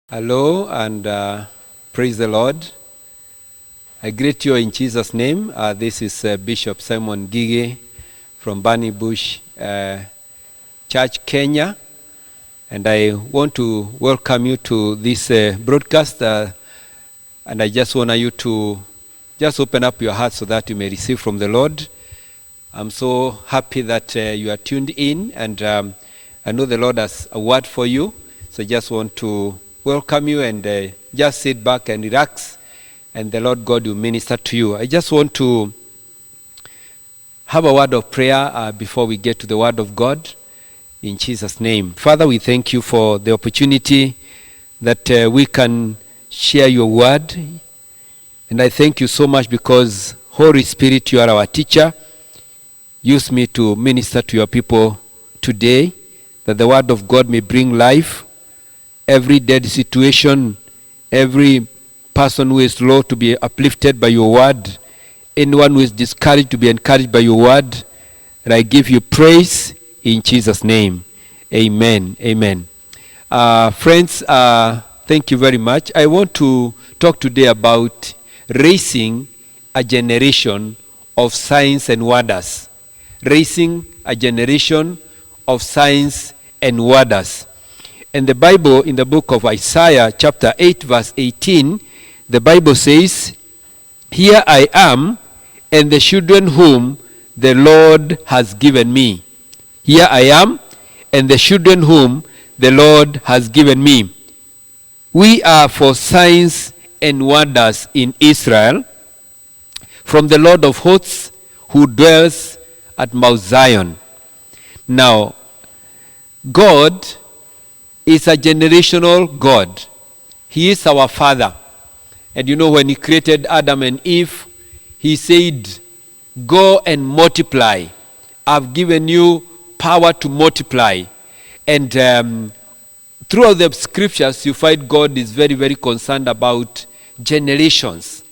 Hello and praise the Lord. I greet you in Jesus' name. This is Bishop Simon Gige from Bunny Bush Church, Kenya. And I want to welcome you to this broadcast. And I just want you to just open up your heart so that you may receive from the Lord. I'm so happy that you are tuned in. And I know the Lord has a word for you. So I just want to welcome you and just sit back and relax, and the Lord God will minister to you. I just want to have a word of prayer before we get to the word of God in Jesus' name. Father, we thank you for the opportunity that we can share your word, and I thank you so much because Holy Spirit, you are our teacher. Use me to minister to your people today, that the word of God may bring life. Every dead situation, every person who is low to be uplifted by your word, anyone who is discouraged to be encouraged by your word, and I give you praise in Jesus' name. Amen. Amen. Friends, thank you very much. I want to talk today about raising a generation of signs and wonders. Raising a generation of signs and wonders. And the Bible, in the book of Isaiah, chapter 8, verse 18, the Bible says, "Here I am, and the children whom the Lord has given me." Here I am, and the children whom the Lord has given me. We are for signs and wonders in Israel, from the Lord of hosts, who dwells at Mount Zion. Now, God is a generational God. He is our Father. And you know, when he created Adam and Eve, he said, "Go and multiply. I've given you power to multiply." And throughout the scriptures, you find God is very, very concerned about generations.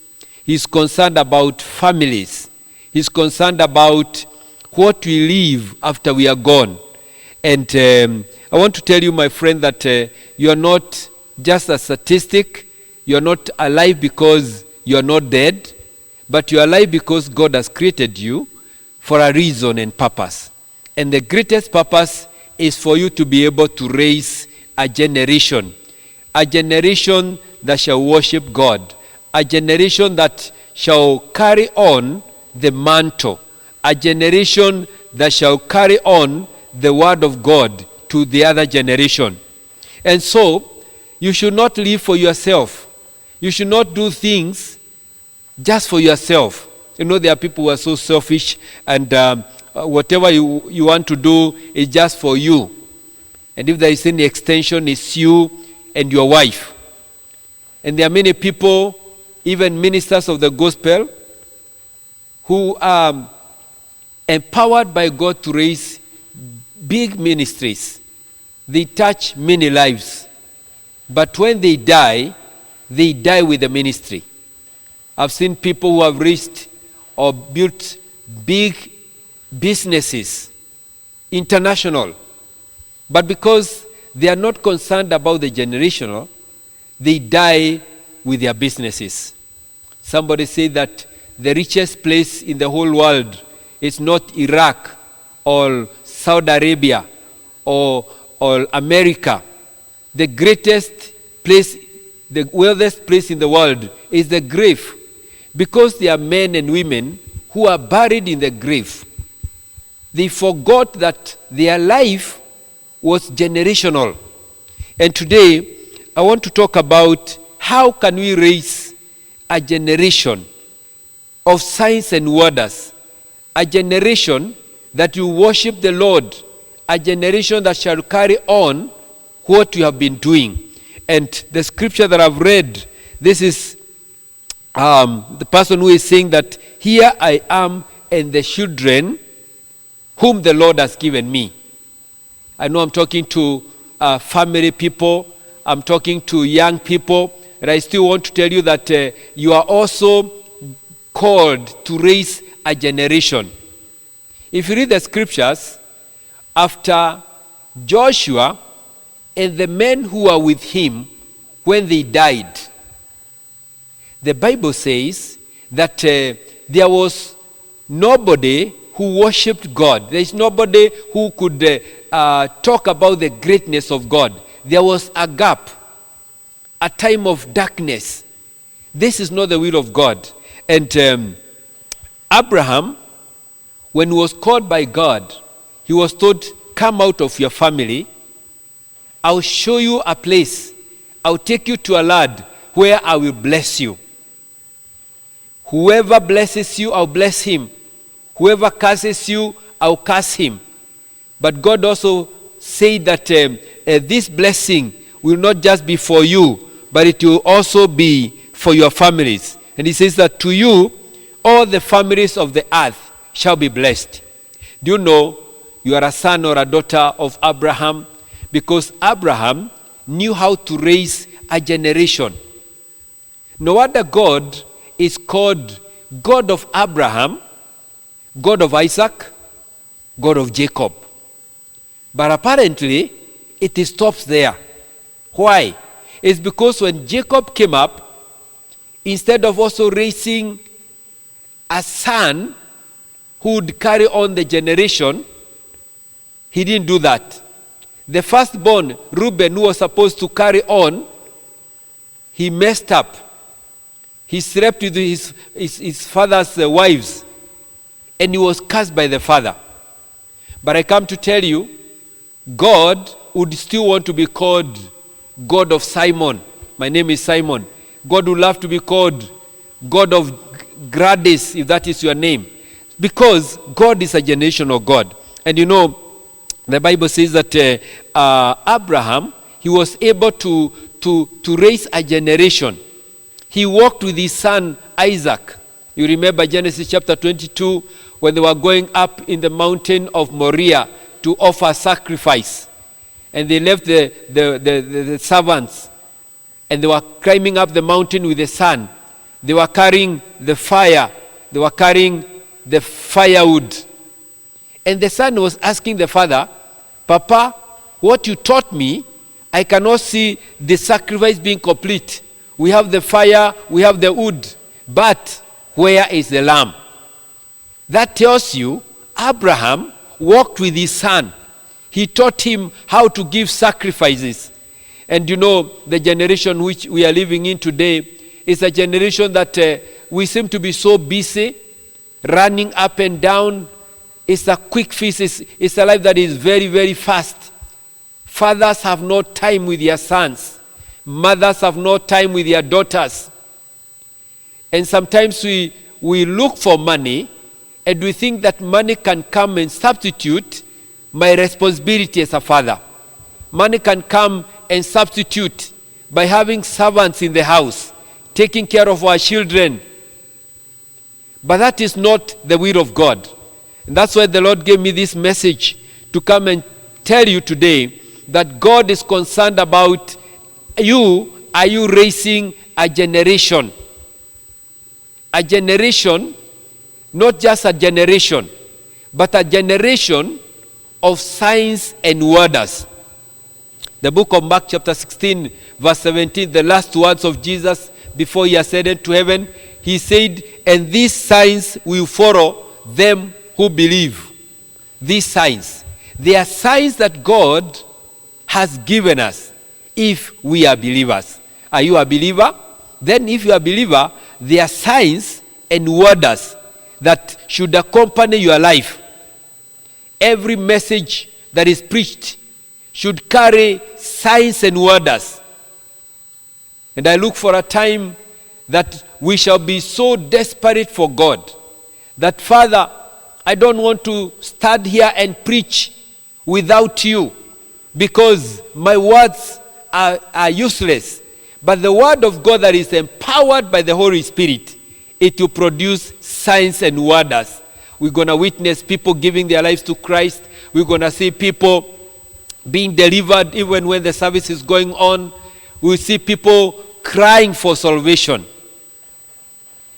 He's concerned about families. He's concerned about what we leave after we are gone. And I want to tell you, my friend, that you are not just a statistic. You are not alive because you are not dead, but you are alive because God has created you for a reason and purpose. And the greatest purpose is for you to be able to raise a generation that shall worship God, a generation that shall carry on the mantle, a generation that shall carry on the word of God to the other generation. And so, you should not live for yourself. You should not do things just for yourself. You know, there are people who are so selfish, and whatever you want to do is just for you. And if there is any extension, it's you and your wife. And there are many people, even ministers of the gospel, who are empowered by God to raise big ministries. They touch many lives. But when they die with the ministry. I've seen people who have raised or built big businesses, international. But because they are not concerned about the generational, they die with their businesses. Somebody said that the richest place in the whole world is not Iraq or Saudi Arabia or America. The greatest place, the wealthiest place in the world is the grave, because there are men and women who are buried in the grave. They forgot that their life was generational. And today, I want to talk about how can we raise a generation of signs and wonders, a generation that will worship the Lord, a generation that shall carry on what you have been doing. And the scripture that I've read, this is the person who is saying that, "Here I am and the children whom the Lord has given me." I know I'm talking to family people, I'm talking to young people, and I still want to tell you that you are also called to raise a generation. If you read the scriptures, after Joshua and the men who were with him when they died. The Bible says that there was nobody who worshipped God. There is nobody who could talk about the greatness of God. There was a gap, a time of darkness. This is not the will of God. And Abraham, when he was called by God, he was told, come out of your family. I'll show you a place. I'll take you to a land where I will bless you. Whoever blesses you, I'll bless him. Whoever curses you, I'll curse him. But God also said that this blessing will not just be for you, but it will also be for your families. And he says that to you, all the families of the earth shall be blessed. Do you know you are a son or a daughter of Abraham? Because Abraham knew how to raise a generation. No wonder God is called God of Abraham, God of Isaac, God of Jacob. But apparently, it stops there. Why? It's because when Jacob came up, instead of also raising a son who would carry on the generation, he didn't do that. The firstborn, Reuben, who was supposed to carry on, he messed up. He slept with his father's wives, and he was cursed by the father. But I come to tell you, God would still want to be called God of Simon. My name is Simon. God would love to be called God of Gladys, if that is your name. Because God is a generational God. And you know, the Bible says that Abraham, he was able to raise a generation. He walked with his son Isaac. You remember Genesis chapter 22, when they were going up in the mountain of Moriah to offer sacrifice. And they left the servants, and they were climbing up the mountain with the son. They were carrying the fire. They were carrying the firewood. And the son was asking the father, Papa, what you taught me, I cannot see the sacrifice being complete. We have the fire, we have the wood, but where is the lamb? That tells you Abraham walked with his son. He taught him how to give sacrifices. And you know, the generation which we are living in today is a generation that we seem to be so busy, running up and down. It's a quick fix. It's a life that is very, very fast. Fathers have no time with their sons. Mothers have no time with their daughters. And sometimes we look for money, and we think that money can come and substitute my responsibility as a father. Money can come and substitute by having servants in the house, taking care of our children. But that is not the will of God. And that's why the Lord gave me this message to come and tell you today that God is concerned about you. Are you raising a generation? A generation, not just a generation, but a generation of signs and wonders. The book of Mark chapter 16 verse 17, the last words of Jesus before he ascended to heaven, he said, and these signs will follow them who believe. These signs, they are signs that God has given us if we are believers. Are you a believer? Then if you are a believer, there are signs and wonders that should accompany your life. Every message that is preached should carry signs and wonders. And I look for a time that we shall be so desperate for God that, Father, I don't want to stand here and preach without you, because my words are useless. But the word of God that is empowered by the Holy Spirit, it will produce signs and wonders. We're going to witness people giving their lives to Christ. We're going to see people being delivered even when the service is going on. We'll see people crying for salvation.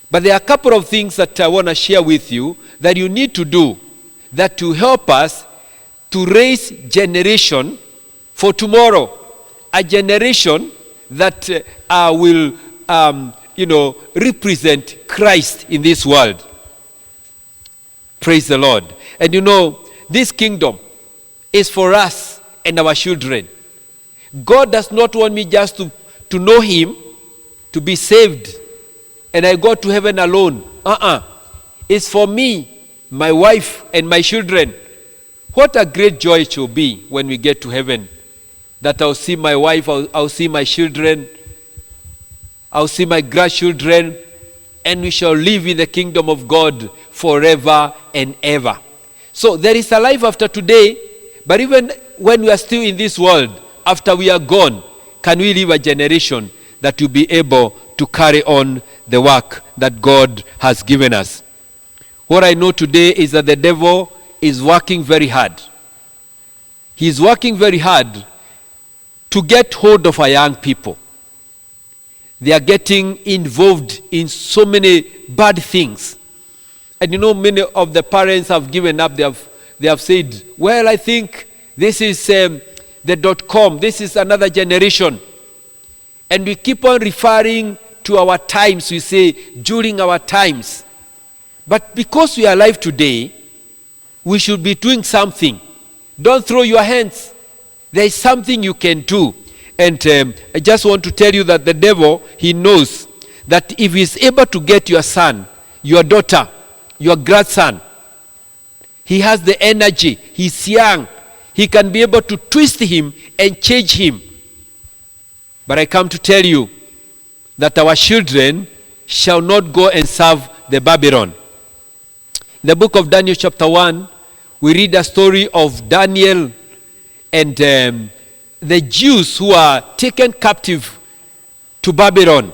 But there are a couple of things that I want to share with you that you need to do that to help us to raise generation for tomorrow, a generation that will represent Christ in this world. Praise the Lord. And this kingdom is for us and our children. God does not want me just to know him, to be saved, and I go to heaven alone. It's for me, my wife, and my children. What a great joy it will be when we get to heaven, that I'll see my wife, I'll see my children, I'll see my grandchildren, and we shall live in the kingdom of God forever and ever. So there is a life after today, but even when we are still in this world, after we are gone, can we live a generation that will be able to carry on the work that God has given us? What I know today is that the devil is working very hard. He's working very hard to get hold of our young people. They are getting involved in so many bad things. And many of the parents have given up. They have said, well, I think this is the .com. This is another generation. And we keep on referring to our times. We say, during our times. But because we are alive today, we should be doing something. Don't throw your hands. There is something you can do. And I just want to tell you that the devil, he knows that if he's able to get your son, your daughter, your grandson, he has the energy, he's young, he can be able to twist him and change him. But I come to tell you that our children shall not go and serve the Babylon. In the book of Daniel chapter 1, we read a story of Daniel and the Jews who are taken captive to Babylon.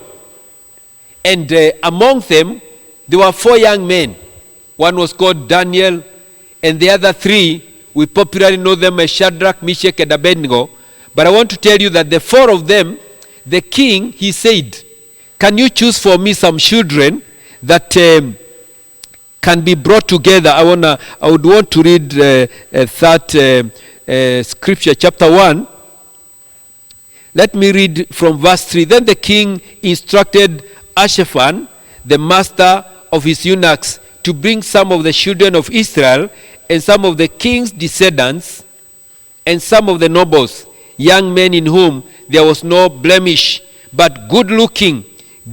And among them, there were 4 young men. One was called Daniel, and the other 3, we popularly know them as Shadrach, Meshach, and Abednego. But I want to tell you that the 4 of them, the king, he said, can you choose for me some children that can be brought together? I would want to read that scripture, chapter 1. Let me read from verse 3. Then the king instructed Ashaphan, the master of his eunuchs, to bring some of the children of Israel and some of the king's descendants and some of the nobles, young men in whom there was no blemish, but good-looking,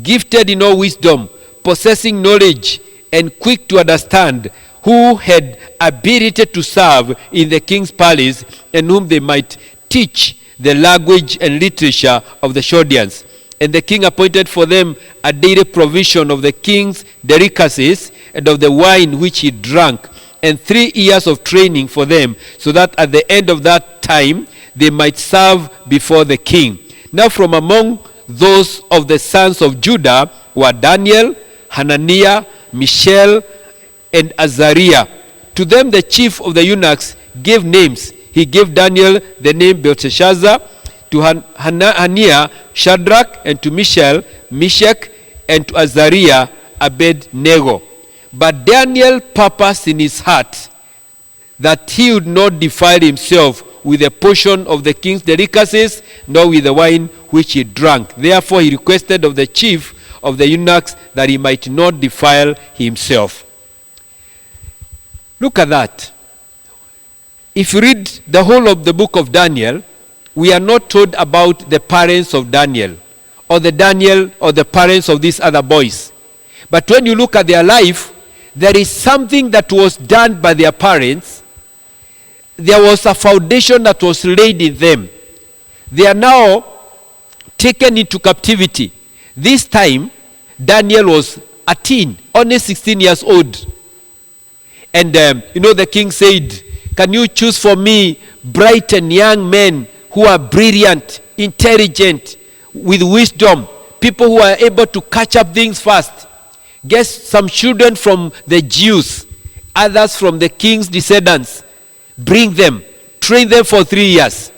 gifted in all wisdom, possessing knowledge, and quick to understand, who had ability to serve in the king's palace, and whom they might teach the language and literature of the Chaldeans. And the king appointed for them a daily provision of the king's delicacies and of the wine which he drank, and 3 years of training for them, so that at the end of that time they might serve before the king. Now from among those of the sons of Judah were Daniel, Hananiah, Mishael, and Azariah. To them the chief of the eunuchs gave names. He gave Daniel the name Belteshazzar, to Hananiah Shadrach, and to Mishael Meshach, and to Azariah Abednego. But Daniel purposed in his heart that he would not defile himself with a portion of the king's delicacies, nor with the wine which he drank. Therefore he requested of the chief of the eunuchs that he might not defile himself. Look at that. If you read the whole of the book of Daniel, we are not told about the parents of Daniel, or the parents of these other boys. But when you look at their life, there is something that was done by their parents. There was a foundation that was laid in them. They are now taken into captivity. This time, Daniel was a teen, only 16 years old. And the king said, can you choose for me bright and young men who are brilliant, intelligent, with wisdom, people who are able to catch up things fast? Get some children from the Jews, others from the king's descendants. Bring them, train them for 3 years.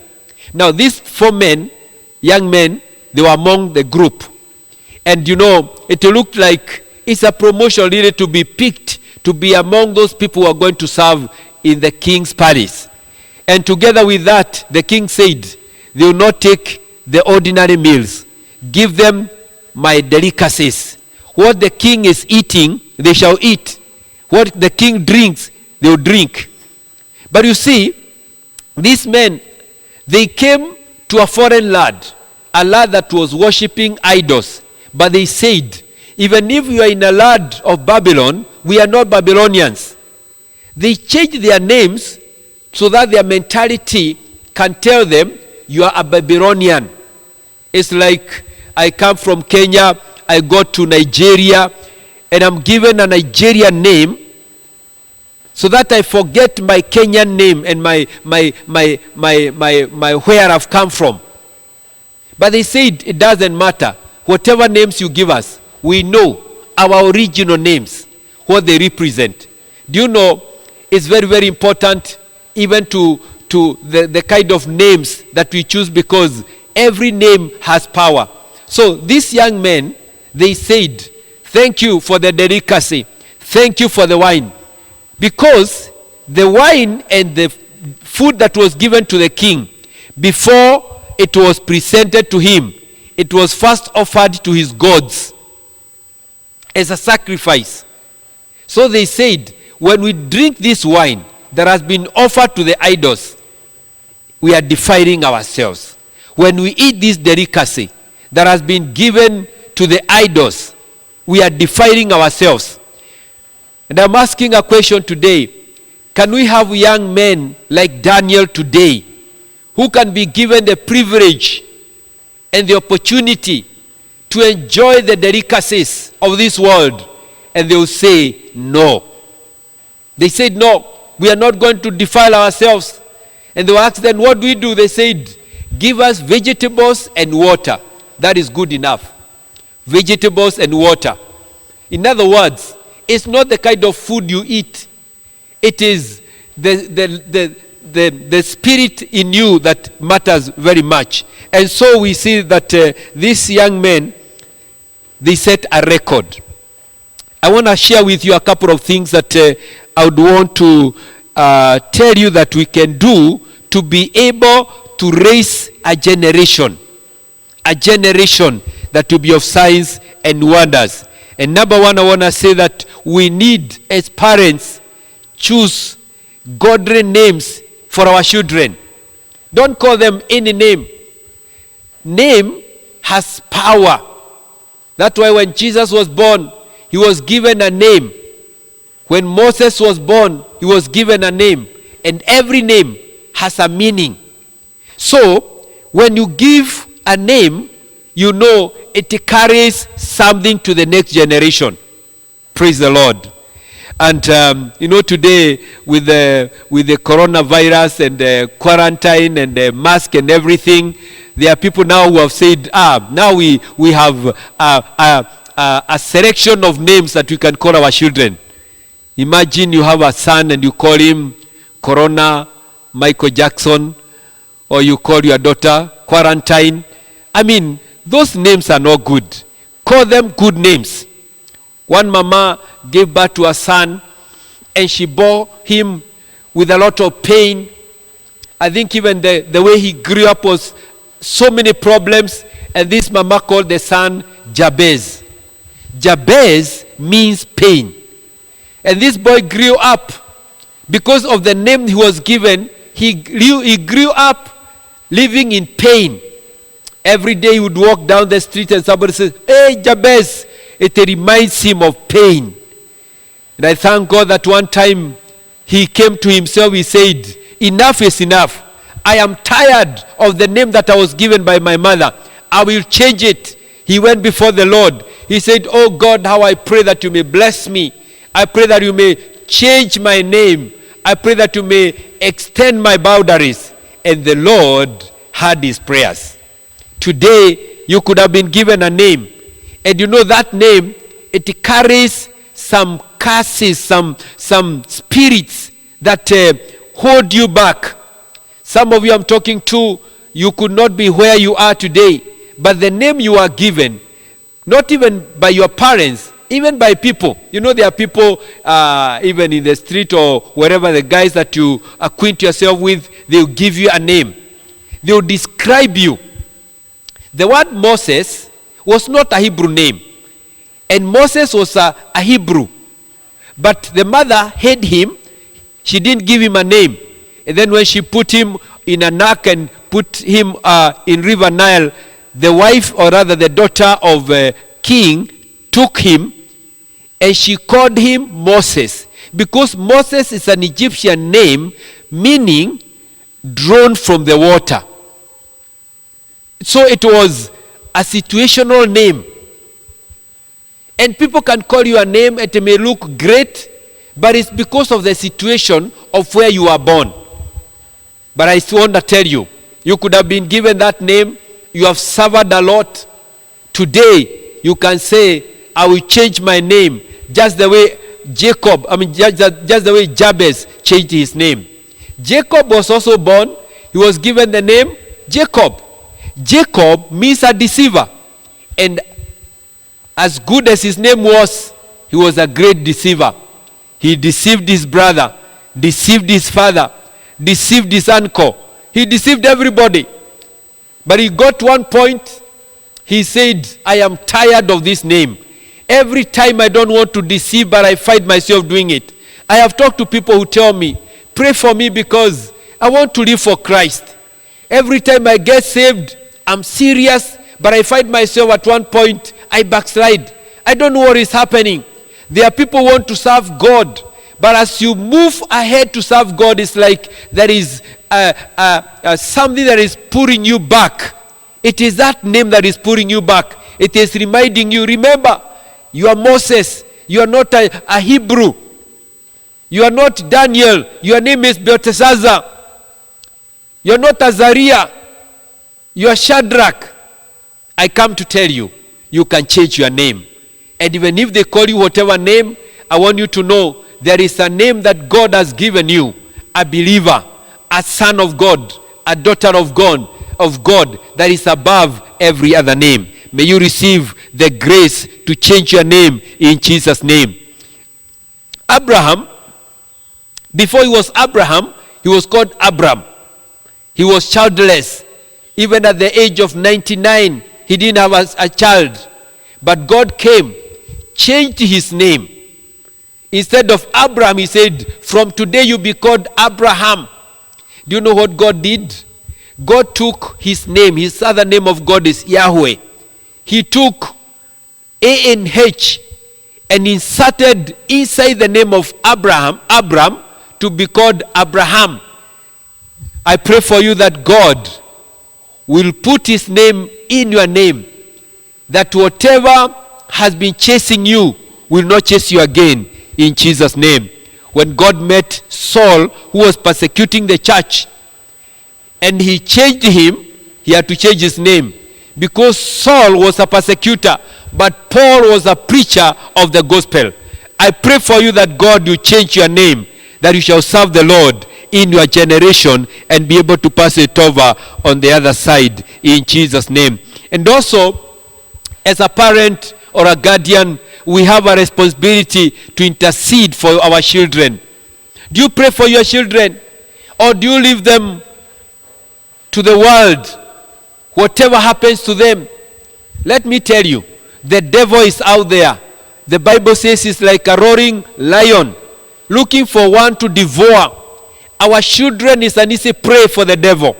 Now these 4 men, young men, they were among the group. And it looked like it's a promotion really to be picked, to be among those people who are going to serve in the king's palace. And together with that, the king said, they will not take the ordinary meals. Give them my delicacies. What the king is eating, they shall eat. What the king drinks, they will drink. But you see, these men, they came to a foreign land, a land that was worshipping idols. But they said, even if you are in a land of Babylon, we are not Babylonians. They changed their names so that their mentality can tell them, you are a Babylonian. It's like I come from Kenya, I go to Nigeria, and I'm given a Nigerian name so that I forget my Kenyan name and my where I've come from. But they said it doesn't matter. Whatever names you give us, we know our original names, what they represent. Do you know, it's very, very important even to the kind of names that we choose, because every name has power. So these young men, they said, thank you for the delicacy. Thank you for the wine. Because the wine and the food that was given to the king, before it was presented to him, it was first offered to his gods as a sacrifice. So they said, when we drink this wine that has been offered to the idols, we are defiling ourselves. When we eat this delicacy that has been given to the idols, we are defiling ourselves. And I'm asking a question today. Can we have young men like Daniel today who can be given the privilege and the opportunity to enjoy the delicacies of this world, and they will say no? They said, no, we are not going to defile ourselves. And they were asked then, what do we do? They said, give us vegetables and water. That is good enough. Vegetables and water. In other words, it's not the kind of food you eat. It is the spirit in you that matters very much. And so we see that these young men, they set a record. I want to share with you a couple of things that I would want to tell you that we can do to be able to raise a generation that will be of signs and wonders. And number one, I want to say that we need, as parents, choose godly names for our children. Don't call them any name. Name has power. That's why when Jesus was born, he was given a name. When Moses was born, he was given a name. And every name has a meaning. So, when you give a name, you know it carries something to the next generation. Praise the Lord. And today with the coronavirus and the quarantine and the mask and everything, there are people now who have said, now we have a selection of names that we can call our children. Imagine you have a son and you call him Corona, Michael Jackson, or you call your daughter Quarantine. I mean, those names are not good. Call them good names. One mama gave birth to a son and she bore him with a lot of pain. I think even the way he grew up was so many problems, and this mama called the son Jabez. Jabez means pain. And this boy grew up because of the name he was given. He grew up living in pain. Every day he would walk down the street and somebody says, hey, Jabez. It reminds him of pain. And I thank God that one time he came to himself. He said, enough is enough. I am tired of the name that I was given by my mother. I will change it. He went before the Lord. He said, oh God, how I pray that you may bless me. I pray that you may change my name. I pray that you may extend my boundaries. And the Lord heard his prayers. Today, you could have been given a name. And you know that name, it carries some curses, some spirits that hold you back. Some of you I'm talking to, you could not be where you are today. But the name you are given, not even by your parents, even by people. You know, there are people, even in the street or wherever, the guys that you acquaint yourself with, they will give you a name. They will describe you. The word Moses was not a Hebrew name. And Moses was a Hebrew. But the mother hid him. She didn't give him a name. And then when she put him in an ark and put him in River Nile, the wife, or rather the daughter of a king, took him and she called him Moses. Because Moses is an Egyptian name meaning drawn from the water. So it was a situational name. And people can call you a name, it may look great, but it's because of the situation of where you are born. But I want to tell you, you could have been given that name, you have suffered a lot. Today, you can say, I will change my name, just the way just the way Jabez changed his name. Jacob was also born, he was given the name Jacob. Jacob means a deceiver. And as good as his name was, he was a great deceiver. He deceived his brother, deceived his father, deceived his uncle. He deceived everybody. But he got to one point, he said, I am tired of this name. Every time I don't want to deceive, but I find myself doing it. I have talked to people who tell me, pray for me because I want to live for Christ. Every time I get saved, I'm serious, but I find myself at one point, I backslide. I don't know what is happening. There are people who want to serve God, but as you move ahead to serve God, it's like there is something that is pulling you back. It is that name that is pulling you back. It is reminding you, remember, you are Moses. You are not a Hebrew. You are not Daniel. Your name is Belteshazzar. You are not Azariah. You are Shadrach. I come to tell you, you can change your name. And even if they call you whatever name, I want you to know there is a name that God has given you. A believer, a son of God, a daughter of God that is above every other name. May you receive the grace to change your name in Jesus' name. Abraham, before he was Abraham, he was called Abram. He was childless. Even at the age of 99, he didn't have a child. But God came, changed his name. Instead of Abraham, he said, from today you be called Abraham. Do you know what God did? God took his name. His other name of God is Yahweh. He took A-N-H and inserted inside the name of Abram, to be called Abraham. I pray for you that God will put his name in your name, that whatever has been chasing you will not chase you again in Jesus' name. When God met Saul, who was persecuting the church, and he changed him, he had to change his name. Because Saul was a persecutor, but Paul was a preacher of the gospel. I pray for you that God will change your name, that you shall serve the Lord in your generation and be able to pass it over on the other side in Jesus' name. And also, as a parent or a guardian, we have a responsibility to intercede for our children. Do you pray for your children? Or do you leave them to the world? Whatever happens to them, let me tell you, the devil is out there. The Bible says he's like a roaring lion, looking for one to devour. Our children is an easy prey for the devil.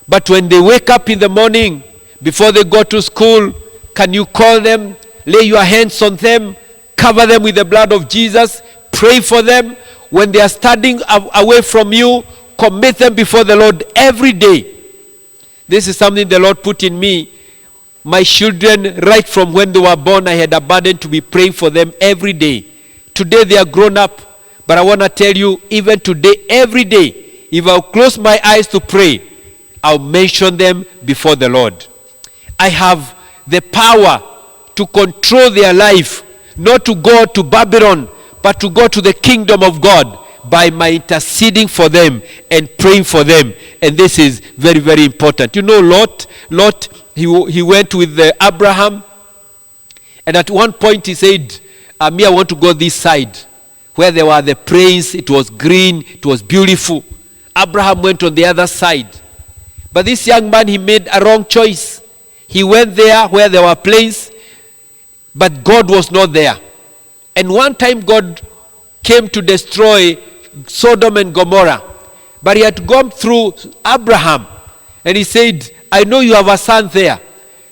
But when they wake up in the morning, before they go to school, can you call them, lay your hands on them, cover them with the blood of Jesus, pray for them? When they are studying away from you, commit them before the Lord every day. This is something the Lord put in me. My children, right from when they were born, I had a burden to be praying for them every day. Today they are grown up, but I want to tell you, even today, every day, if I'll close my eyes to pray, I'll mention them before the Lord. I have the power to control their life, not to go to Babylon, but to go to the kingdom of God by my interceding for them and praying for them. And this is very, very important. You know, Lot, he went with Abraham, and at one point he said, I want to go this side, where there were the plains, it was green, it was beautiful. Abraham went on the other side. But this young man, he made a wrong choice. He went there where there were plains, but God was not there. And one time God came to destroy Sodom and Gomorrah. But he had gone through Abraham. And he said, I know you have a son there.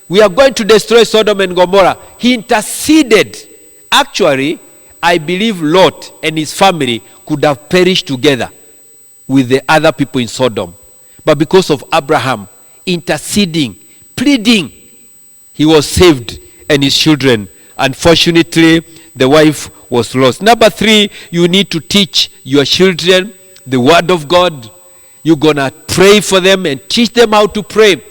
We are going to destroy Sodom and Gomorrah. He interceded. Actually, I believe Lot and his family could have perished together with the other people in Sodom. But because of Abraham interceding, pleading, he was saved and his children. Unfortunately, the wife was lost. Number 3, you need to teach your children the word of God. You're going to pray for them and teach them how to pray.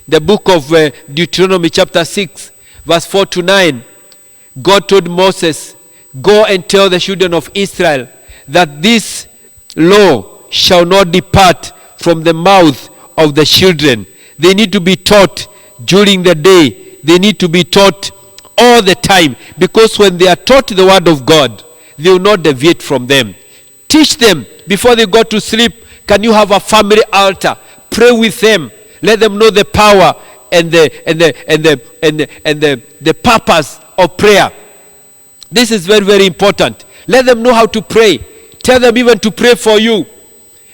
The book of Deuteronomy chapter 6, verse 4 to 9, God told Moses, go and tell the children of Israel that this law shall not depart from the mouth of the children. They need to be taught during the day. They need to be taught all the time, because when they are taught the word of God, they will not deviate from them. Teach them before they go to sleep. Can you have a family altar? Pray with them. Let them know the power and the purpose of prayer. This is very, very important. Let them know how to pray. Tell them even to pray for you.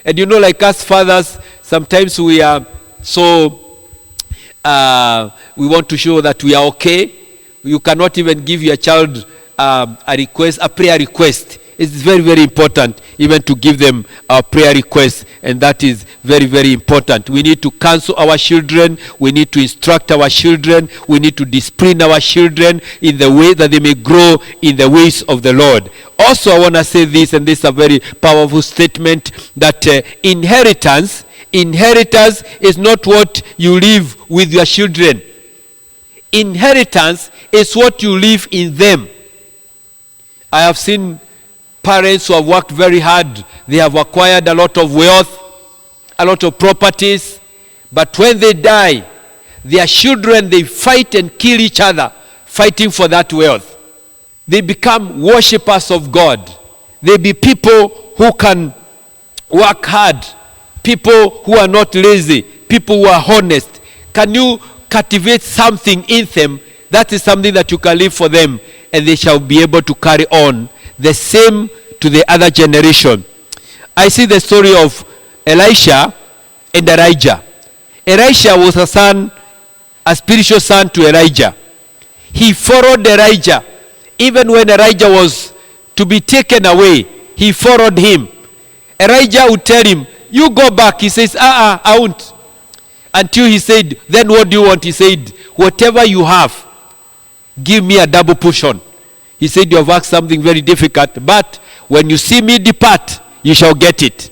And you know, like us fathers, sometimes we are so we want to show that we are okay. You cannot even give your child a prayer request. It's very, very important even to give them a prayer request, and that is very, very important. We need to counsel our children. We need to instruct our children. We need to discipline our children in the way that they may grow in the ways of the Lord. Also, I want to say this, and this is a very powerful statement, that inheritance is not what you leave with your children. Inheritance is what you leave in them. I have seen parents who have worked very hard. They have acquired a lot of wealth, a lot of properties, but when they die, their children, they fight and kill each other, fighting for that wealth. They become worshippers of God. They be people who can work hard, people who are not lazy, people who are honest. Can you cultivate something in them? That is something that you can leave for them, and they shall be able to carry on the same to the other generation. I see the story of Elisha and Elijah. Elisha was a spiritual son to Elijah. He followed Elijah. Even when Elijah was to be taken away, he followed him. Elijah would tell him, you go back. He says, I won't. Until he said, then what do you want? He said, whatever you have, give me a double portion. He said, you have asked something very difficult, but when you see me depart, you shall get it.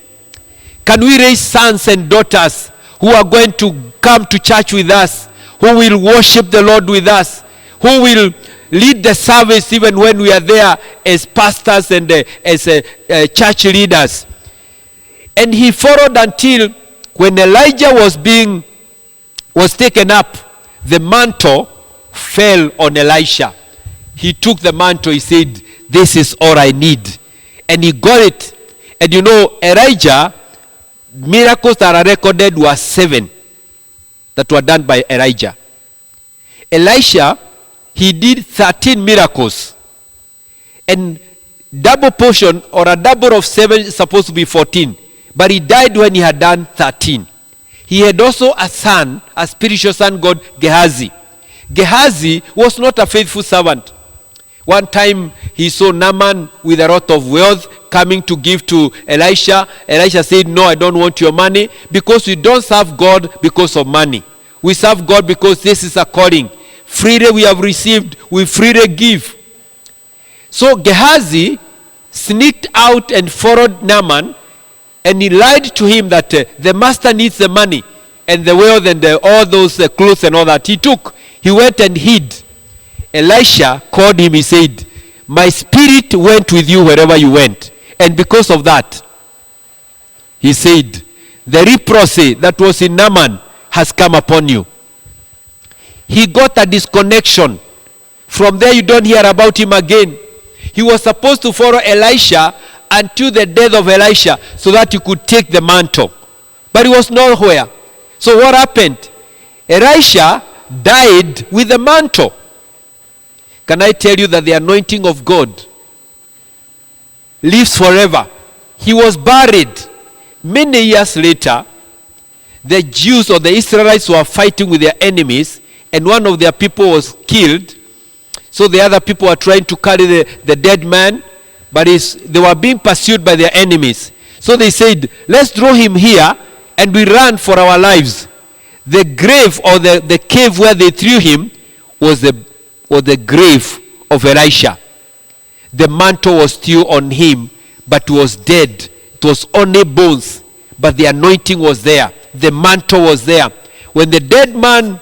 Can we raise sons and daughters who are going to come to church with us, who will worship the Lord with us, who will lead the service even when we are there as pastors and as church leaders? And he followed until when Elijah was taken up, the mantle fell on Elisha. He took the mantle. He said, this is all I need. And he got it. And you know, Elijah, miracles that are recorded were 7 that were done by Elijah. Elisha, he did 13 miracles. And double portion, or a double of 7 is supposed to be 14. But he died when he had done 13. He had also a son, a spiritual son called Gehazi. Gehazi was not a faithful servant. One time he saw Naaman with a lot of wealth coming to give to Elisha. Elisha said, no, I don't want your money, because we don't serve God because of money. We serve God because this is a calling. Freely we have received, we freely give. So Gehazi sneaked out and followed Naaman, and he lied to him that the master needs the money and the wealth and all those clothes and all that. He took. He went and hid. Elisha called him. He said, my spirit went with you wherever you went. And because of that, he said, the leprosy that was in Naaman has come upon you. He got a disconnection. From there you don't hear about him again. He was supposed to follow Elisha until the death of Elisha so that he could take the mantle. But he was nowhere. So what happened? Elisha died with the mantle. Can I tell you that the anointing of God lives forever? He was buried. Many years later, the Jews or the Israelites were fighting with their enemies, and one of their people was killed. So the other people were trying to carry the dead man, but they were being pursued by their enemies. So they said, let's throw him here, and we ran for our lives. The grave or the cave where they threw him was the grave of Elisha. The mantle was still on him, but was dead. It was only bones, but the anointing was there. The mantle was there. When the dead man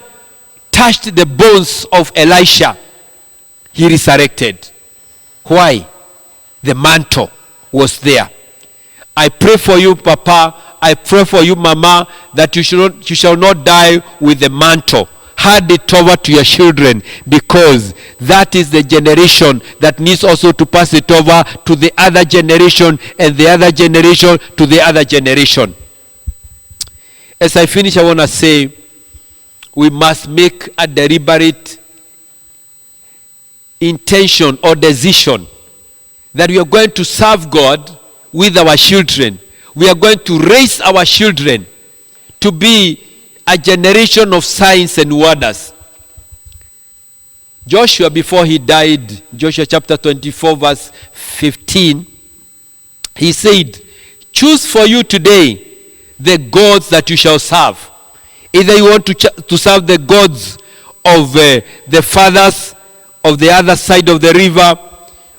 touched the bones of Elisha, he resurrected. Why? The mantle was there. I pray for you, Papa. I pray for you, Mama, that you shall not die with the mantle. Hand it over to your children, because that is the generation that needs also to pass it over to the other generation, and the other generation to the other generation. As I finish, I want to say we must make a deliberate intention or decision that we are going to serve God with our children. We are going to raise our children to be a generation of signs and wonders. Joshua, before he died, Joshua chapter 24 verse 15, he said, choose for you today the gods that you shall serve. Either you want to serve the gods of the fathers of the other side of the river,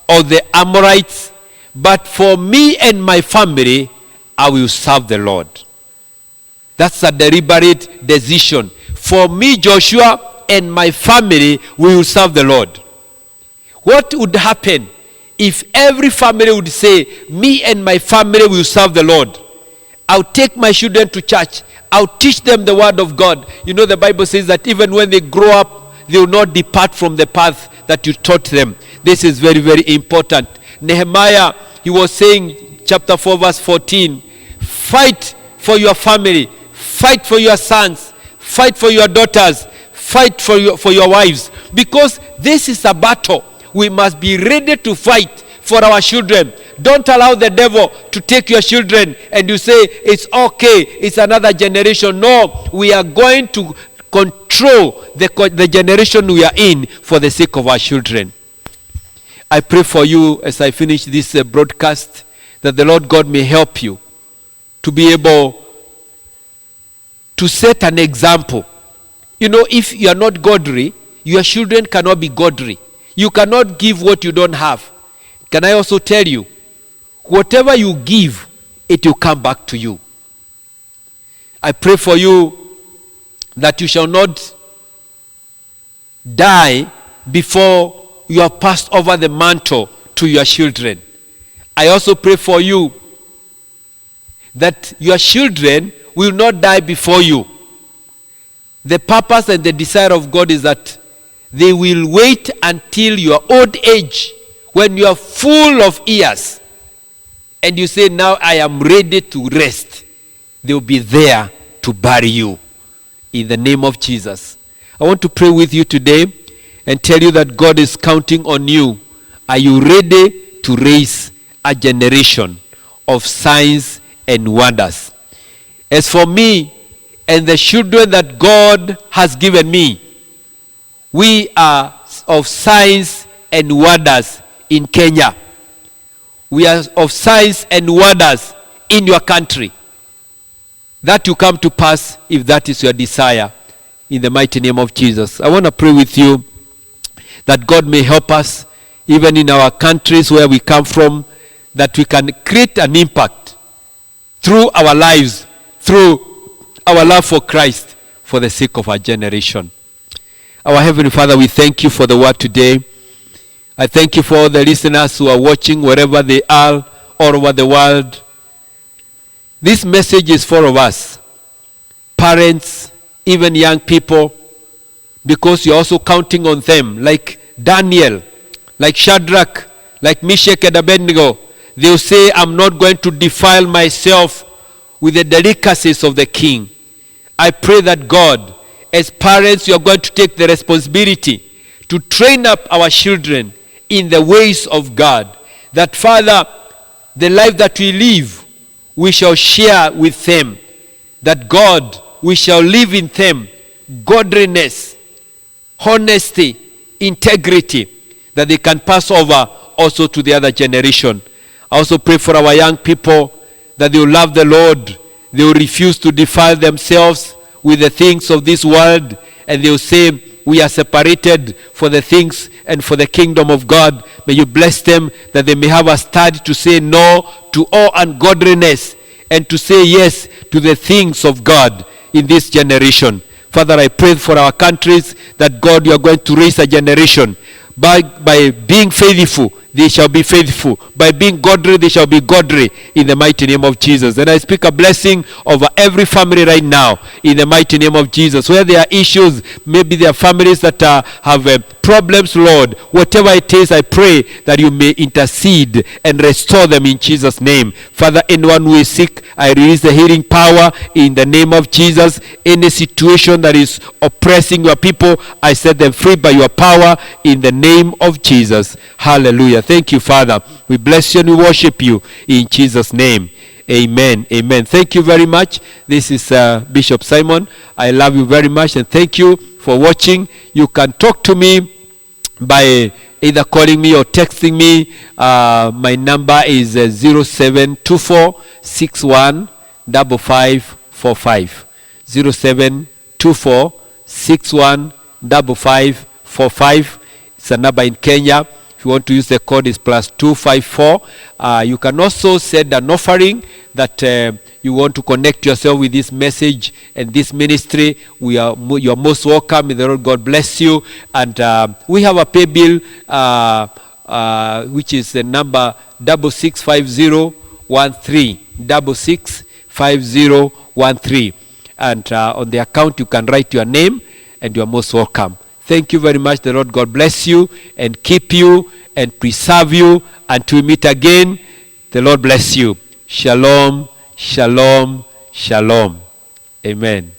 or the Amorites, but for me and my family, I will serve the Lord. That's a deliberate decision. For me, Joshua, and my family, we will serve the Lord. What would happen if every family would say, me and my family will serve the Lord? I'll take my children to church. I'll teach them the word of God. You know, the Bible says that even when they grow up, they will not depart from the path that you taught them. This is very, very important. Nehemiah, he was saying, chapter 4, verse 14, fight for your family, fight for your sons, fight for your daughters, fight for your wives, because this is a battle. We must be ready to fight for our children. Don't allow the devil to take your children and you say, it's okay, it's another generation. No, we are going to control the generation we are in for the sake of our children. I pray for you as I finish this broadcast, that the Lord God may help you to be able to set an example. You know, if you are not godly, your children cannot be godly. You cannot give what you don't have. Can I also tell you, whatever you give, it will come back to you. I pray for you that you shall not die before you have passed over the mantle to your children. I also pray for you that your children will not die before you. The purpose and the desire of God is that they will wait until your old age, when you are full of years, and you say, now I am ready to rest. They will be there to bury you. In the name of Jesus. I want to pray with you today and tell you that God is counting on you. Are you ready to raise a generation of signs and wonders? As for me and the children that God has given me, we are of signs and wonders in Kenya. We are of signs and wonders in your country. That will come to pass if that is your desire, in the mighty name of Jesus. I want to pray with you that God may help us, even in our countries where we come from, that we can create an impact through our lives, through our love for Christ, for the sake of our generation. Our Heavenly Father, we thank you for the word today. I thank you for all the listeners who are watching wherever they are all over the world. This message is for us, parents, even young people, because you're also counting on them, like Daniel, like Shadrach, like Meshach and Abednego. They will say, I'm not going to defile myself with the delicacies of the king. I pray that God, as parents, you are going to take the responsibility to train up our children in the ways of God. That, Father, the life that we live, we shall share with them. That, God, we shall live in them godliness, honesty, integrity, that they can pass over also to the other generation. I also pray for our young people that they will love the Lord. They will refuse to defile themselves with the things of this world, and they will say, we are separated for the things and for the kingdom of God. May you bless them that they may have a start to say no to all ungodliness and to say yes to the things of God in this generation. Father, I pray for our countries that, God, you are going to raise a generation. By being faithful, they shall be faithful. By being godly, they shall be godly in the mighty name of Jesus. And I speak a blessing over every family right now in the mighty name of Jesus. Where there are issues, maybe there are families that have problems, Lord. Whatever it is, I pray that you may intercede and restore them in Jesus' name. Father, anyone who is sick, I release the healing power in the name of Jesus. Any situation that is oppressing your people, I set them free by your power in the name of Jesus. Hallelujah. Thank you, Father. We bless you and we worship you in Jesus' name. Amen. Amen. Thank you very much. This is Bishop Simon. I love you very much and thank you for watching. You can talk to me by either calling me or texting me. My number is 0724 61 5545. 0724 61 5545. It's a number in Kenya. If you want to use the code, is +254. You can also send an offering that you want to connect yourself with this message and this ministry. You are most welcome. May the Lord God bless you. And we have a pay bill which is the number 665013. 665013. And on the account you can write your name and you are most welcome. Thank you very much. The Lord God bless you and keep you and preserve you until we meet again. The Lord bless you. Shalom, shalom, shalom. Amen.